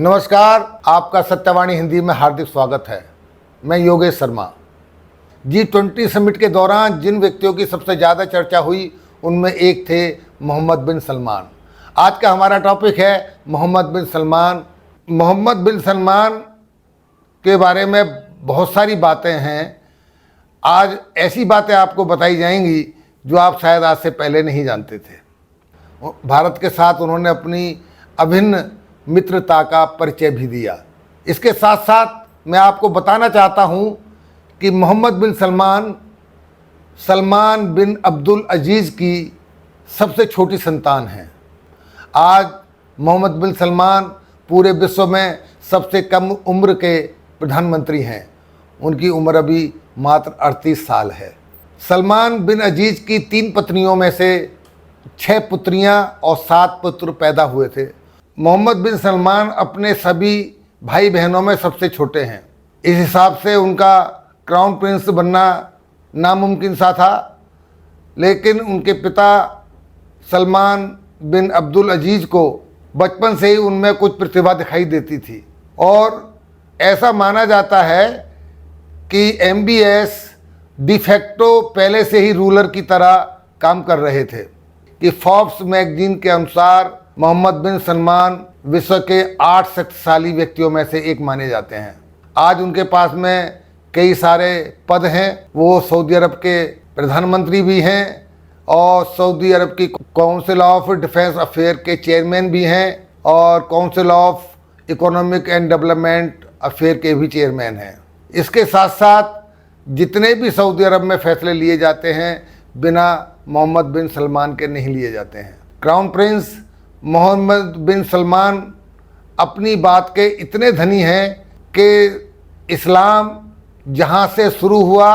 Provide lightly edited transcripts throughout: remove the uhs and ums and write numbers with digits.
नमस्कार, आपका सत्यवाणी हिंदी में हार्दिक स्वागत है। मैं योगेश शर्मा। G20 समिट के दौरान जिन व्यक्तियों की सबसे ज़्यादा चर्चा हुई उनमें एक थे मोहम्मद बिन सलमान। आज का हमारा टॉपिक है मोहम्मद बिन सलमान। मोहम्मद बिन सलमान के बारे में बहुत सारी बातें हैं। आज ऐसी बातें आपको बताई जाएंगी जो आप शायद आज से पहले नहीं जानते थे। भारत के साथ उन्होंने अपनी अभिन्न मित्रता का परिचय भी दिया। इसके साथ साथ मैं आपको बताना चाहता हूं कि मोहम्मद बिन सलमान सलमान बिन अब्दुल अजीज़ की सबसे छोटी संतान हैं। आज मोहम्मद बिन सलमान पूरे विश्व में सबसे कम उम्र के प्रधानमंत्री हैं। उनकी उम्र अभी मात्र 38 साल है। सलमान बिन अजीज़ की 3 पत्नियों में से 6 पुत्रियां और 7 पुत्र पैदा हुए थे। मोहम्मद बिन सलमान अपने सभी भाई बहनों में सबसे छोटे हैं। इस हिसाब से उनका क्राउन प्रिंस बनना नामुमकिन सा था, लेकिन उनके पिता सलमान बिन अब्दुल अजीज़ को बचपन से ही उनमें कुछ प्रतिभा दिखाई देती थी और ऐसा माना जाता है कि MBS डिफेक्टो पहले से ही रूलर की तरह काम कर रहे थे। कि फोर्ब्स मैगजीन के अनुसार मोहम्मद बिन सलमान विश्व के 8 शक्तिशाली व्यक्तियों में से एक माने जाते हैं। आज उनके पास में कई सारे पद हैं। वो सऊदी अरब के प्रधानमंत्री भी हैं और सऊदी अरब की काउंसिल ऑफ डिफेंस अफेयर के चेयरमैन भी हैं और council of economic and development affair के भी चेयरमैन हैं। इसके साथ साथ जितने भी सऊदी अरब में फैसले लिए जाते हैं बिना मोहम्मद बिन सलमान के नहीं लिए जाते हैं। क्राउन प्रिंस मोहम्मद बिन सलमान अपनी बात के इतने धनी हैं कि इस्लाम जहाँ से शुरू हुआ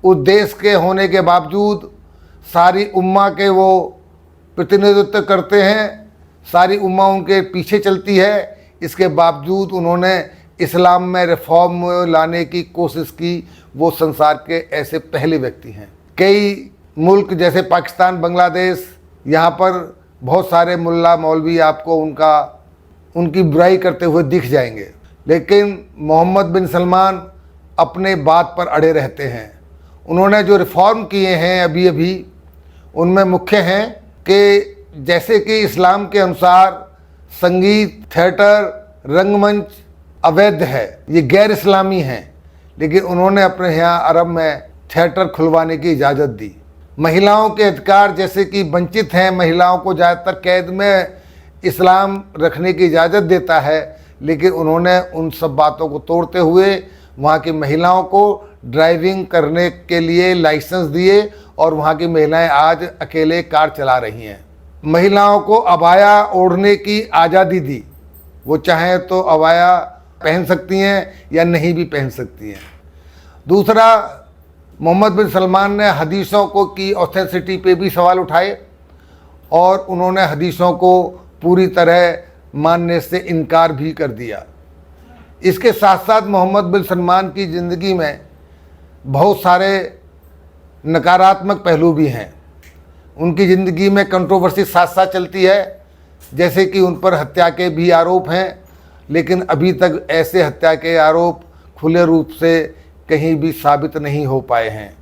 उस देश के होने के बावजूद सारी उम्मा के वो प्रतिनिधित्व करते हैं। सारी उम्मा उनके पीछे चलती है। इसके बावजूद उन्होंने इस्लाम में रिफॉर्म लाने की कोशिश की। वो संसार के ऐसे पहले व्यक्ति हैं। कई मुल्क जैसे पाकिस्तान, बांग्लादेश, यहाँ पर बहुत सारे मुल्ला मौलवी आपको उनकी बुराई करते हुए दिख जाएंगे, लेकिन मोहम्मद बिन सलमान अपने बात पर अड़े रहते हैं। उन्होंने जो रिफॉर्म किए हैं अभी उनमें मुख्य हैं कि जैसे कि इस्लाम के अनुसार संगीत, थिएटर, रंगमंच अवैध है, ये गैर इस्लामी हैं, लेकिन उन्होंने अपने यहाँ अरब में थिएटर खुलवाने की इजाज़त दी। महिलाओं के अधिकार जैसे कि वंचित हैं, महिलाओं को ज़्यादातर कैद में इस्लाम रखने की इजाज़त देता है, लेकिन उन्होंने उन सब बातों को तोड़ते हुए वहाँ की महिलाओं को ड्राइविंग करने के लिए लाइसेंस दिए और वहाँ की महिलाएं आज अकेले कार चला रही हैं। महिलाओं को अबाया ओढ़ने की आज़ादी दी। वो चाहें तो अबाया पहन सकती हैं या नहीं भी पहन सकती हैं। दूसरा, मोहम्मद बिन सलमान ने हदीसों को की ऑथेंटिसिटी पे भी सवाल उठाए और उन्होंने हदीसों को पूरी तरह मानने से इनकार भी कर दिया। इसके साथ साथ मोहम्मद बिन सलमान की ज़िंदगी में बहुत सारे नकारात्मक पहलू भी हैं। उनकी ज़िंदगी में कंट्रोवर्सी साथ साथ चलती है, जैसे कि उन पर हत्या के भी आरोप हैं, लेकिन अभी तक ऐसे हत्या के आरोप खुले रूप से कहीं भी साबित नहीं हो पाए हैं।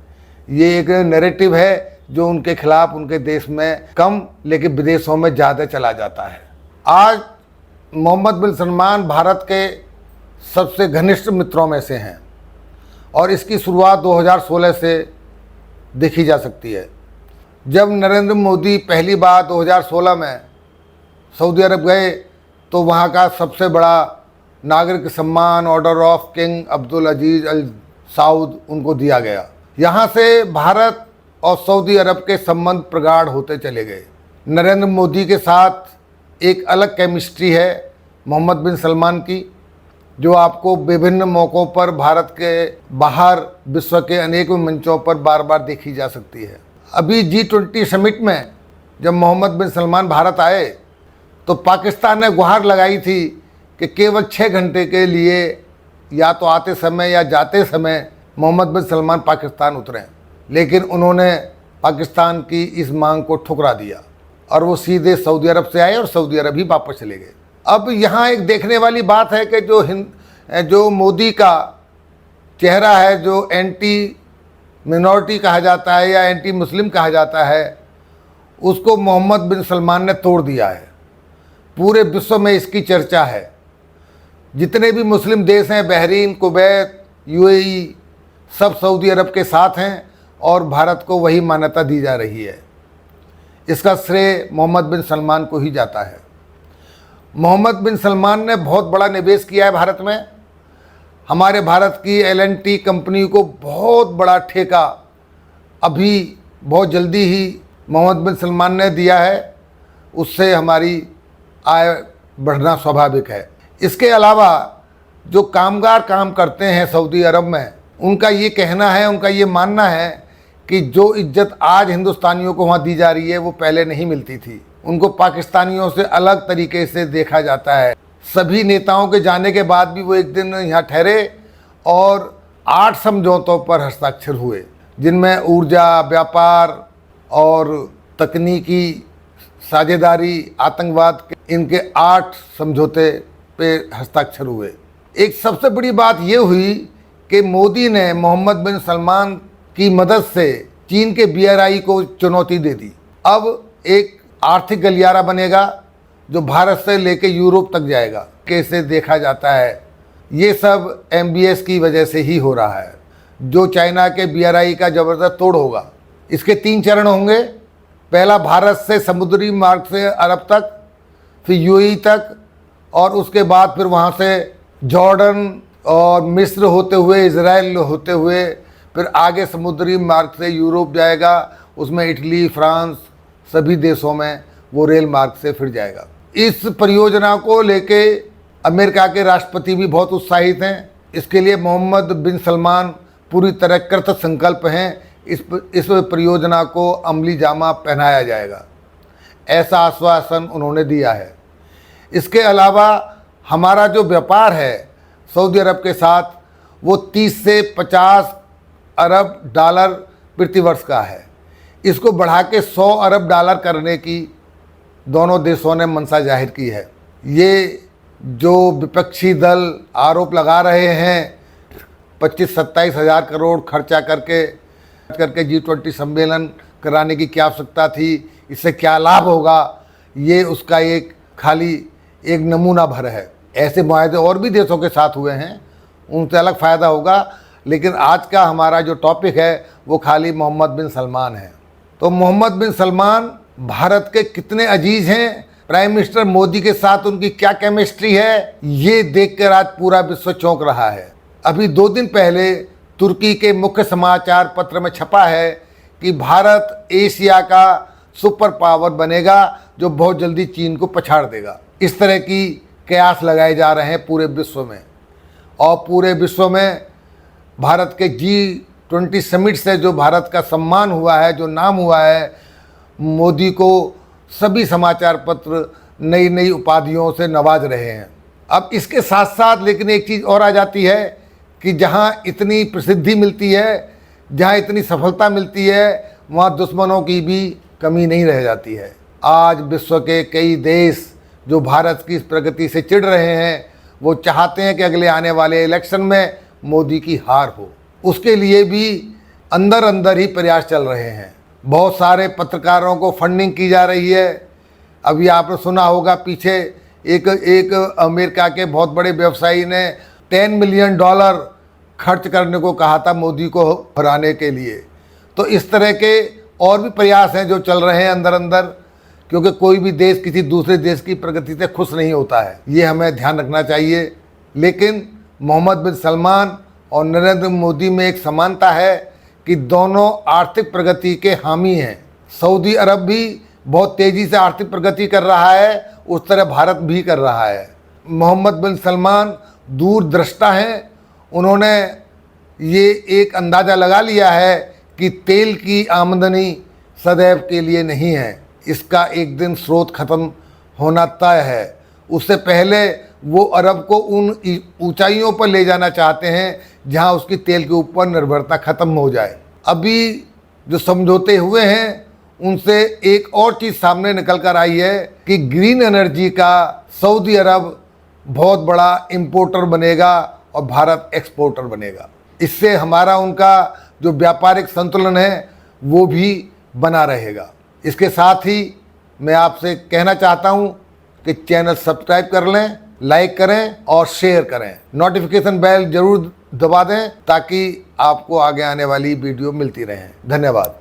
ये एक नैरेटिव है जो उनके खिलाफ उनके देश में कम लेकिन विदेशों में ज़्यादा चला जाता है। आज मोहम्मद बिन सलमान भारत के सबसे घनिष्ठ मित्रों में से हैं और इसकी शुरुआत 2016 से देखी जा सकती है। जब नरेंद्र मोदी पहली बार 2016 में सऊदी अरब गए तो वहाँ का सबसे बड़ा नागरिक सम्मान order of King Abdul Aziz al Saud उनको दिया गया। यहाँ से भारत और सऊदी अरब के संबंध प्रगाढ़ होते चले गए। नरेंद्र मोदी के साथ एक अलग केमिस्ट्री है मोहम्मद बिन सलमान की, जो आपको विभिन्न मौक़ों पर भारत के बाहर विश्व के अनेक मंचों पर बार बार देखी जा सकती है। अभी G20 समिट में जब मोहम्मद बिन सलमान भारत आए तो पाकिस्तान ने गुहार लगाई थी कि केवल 6 घंटे के लिए या तो आते समय या जाते समय मोहम्मद बिन सलमान पाकिस्तान उतरें, लेकिन उन्होंने पाकिस्तान की इस मांग को ठुकरा दिया और वो सीधे सऊदी अरब से आए और सऊदी अरब ही वापस चले गए। अब यहाँ एक देखने वाली बात है कि जो मोदी का चेहरा है, जो एंटी मिनॉरिटी कहा जाता है या एंटी मुस्लिम कहा जाता है, उसको मोहम्मद बिन सलमान ने तोड़ दिया है। पूरे विश्व में इसकी चर्चा है। जितने भी मुस्लिम देश हैं, बहरीन, कुवैत, यूएई, सब सऊदी अरब के साथ हैं और भारत को वही मान्यता दी जा रही है। इसका श्रेय मोहम्मद बिन सलमान को ही जाता है। मोहम्मद बिन सलमान ने बहुत बड़ा निवेश किया है भारत में। हमारे भारत की L&T कंपनी को बहुत बड़ा ठेका अभी बहुत जल्दी ही मोहम्मद बिन सलमान ने दिया है। उससे हमारी आय बढ़ना स्वाभाविक है। इसके अलावा जो कामगार काम करते हैं सऊदी अरब में, उनका ये कहना है, उनका ये मानना है कि जो इज्जत आज हिंदुस्तानियों को वहाँ दी जा रही है वो पहले नहीं मिलती थी। उनको पाकिस्तानियों से अलग तरीके से देखा जाता है। सभी नेताओं के जाने के बाद भी वो एक दिन यहाँ ठहरे और 8 समझौतों पर हस्ताक्षर हुए, जिनमें ऊर्जा, व्यापार और तकनीकी साझेदारी, आतंकवाद के इनके 8 समझौते पे हस्ताक्षर हुए। एक सबसे बड़ी बात ये हुई कि मोदी ने मोहम्मद बिन सलमान की मदद से चीन के BRI को चुनौती दे दी। अब एक आर्थिक गलियारा बनेगा जो भारत से लेके यूरोप तक जाएगा। कैसे देखा जाता है, ये सब MBS की वजह से ही हो रहा है, जो चाइना के BRI का ज़बरदस्त तोड़ होगा। इसके 3 चरण होंगे। पहला भारत से समुद्री मार्ग से अरब तक, फिर UAE तक, और उसके बाद फिर वहाँ से जॉर्डन और मिस्र होते हुए, इजराइल होते हुए, फिर आगे समुद्री मार्ग से यूरोप जाएगा। उसमें इटली, फ्रांस, सभी देशों में वो रेल मार्ग से फिर जाएगा। इस परियोजना को लेके अमेरिका के राष्ट्रपति भी बहुत उत्साहित हैं। इसके लिए मोहम्मद बिन सलमान पूरी तरह कृत संकल्प हैं। इस परियोजना को अमली जामा पहनाया जाएगा, ऐसा आश्वासन उन्होंने दिया है। इसके अलावा हमारा जो व्यापार है सऊदी अरब के साथ, वो 30 से 50 अरब डॉलर प्रतिवर्ष का है। इसको बढ़ा के 100 अरब डॉलर करने की दोनों देशों ने मंशा जाहिर की है। ये जो विपक्षी दल आरोप लगा रहे हैं 25-27 हज़ार करोड़ खर्चा करके G20 सम्मेलन कराने की क्या आवश्यकता थी, इससे क्या लाभ होगा, ये उसका एक खाली एक नमूना भर है। ऐसे मुआहदे और भी देशों के साथ हुए हैं, उनसे अलग फ़ायदा होगा। लेकिन आज का हमारा जो टॉपिक है वो खाली मोहम्मद बिन सलमान है। तो मोहम्मद बिन सलमान भारत के कितने अजीज हैं, प्राइम मिनिस्टर मोदी के साथ उनकी क्या केमिस्ट्री है, ये देखकर आज पूरा विश्व चौंक रहा है। अभी 2 दिन पहले तुर्की के मुख्य समाचार पत्र में छपा है कि भारत एशिया का सुपर पावर बनेगा जो बहुत जल्दी चीन को पछाड़ देगा। इस तरह की कयास लगाए जा रहे हैं पूरे विश्व में। और पूरे विश्व में भारत के G20 समिट से जो भारत का सम्मान हुआ है, जो नाम हुआ है, मोदी को सभी समाचार पत्र नई नई उपाधियों से नवाज रहे हैं। अब इसके साथ साथ लेकिन एक चीज़ और आ जाती है कि जहाँ इतनी प्रसिद्धि मिलती है, जहाँ इतनी सफलता मिलती है, वहाँ दुश्मनों की भी कमी नहीं रह जाती है। आज विश्व के कई देश जो भारत की इस प्रगति से चिढ़ रहे हैं, वो चाहते हैं कि अगले आने वाले इलेक्शन में मोदी की हार हो। उसके लिए भी अंदर अंदर ही प्रयास चल रहे हैं। बहुत सारे पत्रकारों को फंडिंग की जा रही है। अभी आपने सुना होगा पीछे एक अमेरिका के बहुत बड़े व्यवसायी ने $10 मिलियन खर्च करने को कहा था मोदी को हराने के लिए। तो इस तरह के और भी प्रयास हैं जो चल रहे हैं अंदर अंदर, क्योंकि कोई भी देश किसी दूसरे देश की प्रगति से खुश नहीं होता है, ये हमें ध्यान रखना चाहिए। लेकिन मोहम्मद बिन सलमान और नरेंद्र मोदी में एक समानता है कि दोनों आर्थिक प्रगति के हामी हैं। सऊदी अरब भी बहुत तेज़ी से आर्थिक प्रगति कर रहा है, उस तरह भारत भी कर रहा है। मोहम्मद बिन सलमान दूरदृष्टा हैं। उन्होंने ये एक अंदाज़ा लगा लिया है कि तेल की आमदनी सदैव के लिए नहीं है, इसका एक दिन स्रोत ख़त्म होना तय है। उससे पहले वो अरब को उन ऊंचाइयों पर ले जाना चाहते हैं जहां उसकी तेल के ऊपर निर्भरता ख़त्म हो जाए। अभी जो समझौते हुए हैं उनसे एक और चीज़ सामने निकल कर आई है कि ग्रीन एनर्जी का सऊदी अरब बहुत बड़ा इंपोर्टर बनेगा और भारत एक्सपोर्टर बनेगा। इससे हमारा उनका जो व्यापारिक संतुलन है वो भी बना रहेगा। इसके साथ ही मैं आपसे कहना चाहता हूं कि चैनल सब्सक्राइब कर लें, लाइक करें और शेयर करें, नोटिफिकेशन बेल जरूर दबा दें ताकि आपको आगे आने वाली वीडियो मिलती रहे। धन्यवाद।